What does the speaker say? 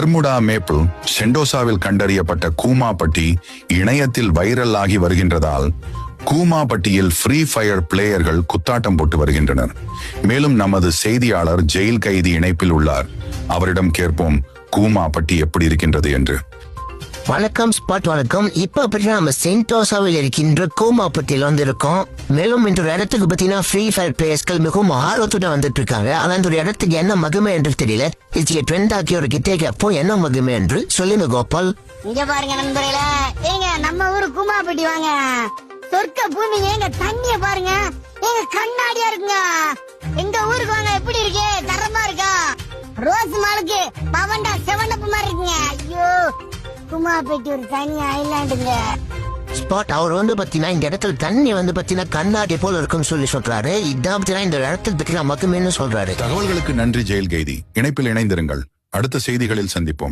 Bermuda maple சென்டோசாவில் கண்டறியப்பட்ட கூமாப்பட்டி இணையத்தில் viral ஆகி வருகின்றதால் கூமாப்பட்டியில் ஃப்ரீ ஃபயர் பிளேயர்கள் குத்தாட்டம் போட்டு வருகின்றனர். மேலும் நமது செய்தியாளர் ஜெயில் கைதி இணைப்பில் உள்ளார். அவரிடம் கேட்போம் கூமாப்பட்டி எப்படி இருக்கின்றது என்று. வணக்கம் ஸ்பாட், வணக்கம். இப்ப பத்தினா நம்ம சென்டோசாவில் இருக்கின்ற கூமாப்பட்டியில் இருக்கோம். மேலும் இந்த ஒரு இடத்துக்கு பாத்தீங்கன்னா ஃப்ரீ ஃபயர் பிளேயர்ஸ்கள் மிகவும் ஆர்வத்துடன் வந்துட்டு இருக்காங்க. ஆனா இந்த ஒரு இடத்துக்கு என்ன மகிமை என்று தெரியல. இதுக்கு ட்ரெண்ட் ஆக்கி ஒரு கிட்டே கேட்போம் என்ன மகிமை என்று சொல்லுங்க கோபால். இங்க பாருங்க நண்பர்களே, ஏங்க நம்ம ஊரு கூமாப்பட்டி வாங்க, சொர்க்க பூமி. ஏங்க தண்ணிய பாருங்க, ஏங்க கண்ணாடியா இருக்குங்க. எங்க ஊருக்கு வாங்க, எப்படி இருக்கு, தரமா இருக்கா? ரோஸ் மாலுக்கு பவண்டா செவனப்பு மாதிரி இருக்குங்க. ஐயோ, கூமாப்பட்டி ஒரு தனி ஐலாண்டுங்க. ஸ்பாட் அவர் பாத்தீங்கன்னா இந்த இடத்துல தண்ணி பாத்தீங்கன்னா கண்ணாடி போல இருக்குன்னு சொல்றாரு. இதான் பாத்தீங்கன்னா இந்த இடத்துக்கு பாத்தீங்கன்னா மகிமைன்னு சொல்றாரு. தகவல்களுக்கு நன்றி ஜெயில் கைதி. இணைப்பில் இணைந்திருங்கள். அடுத்த செய்திகளில் சந்திப்போம்.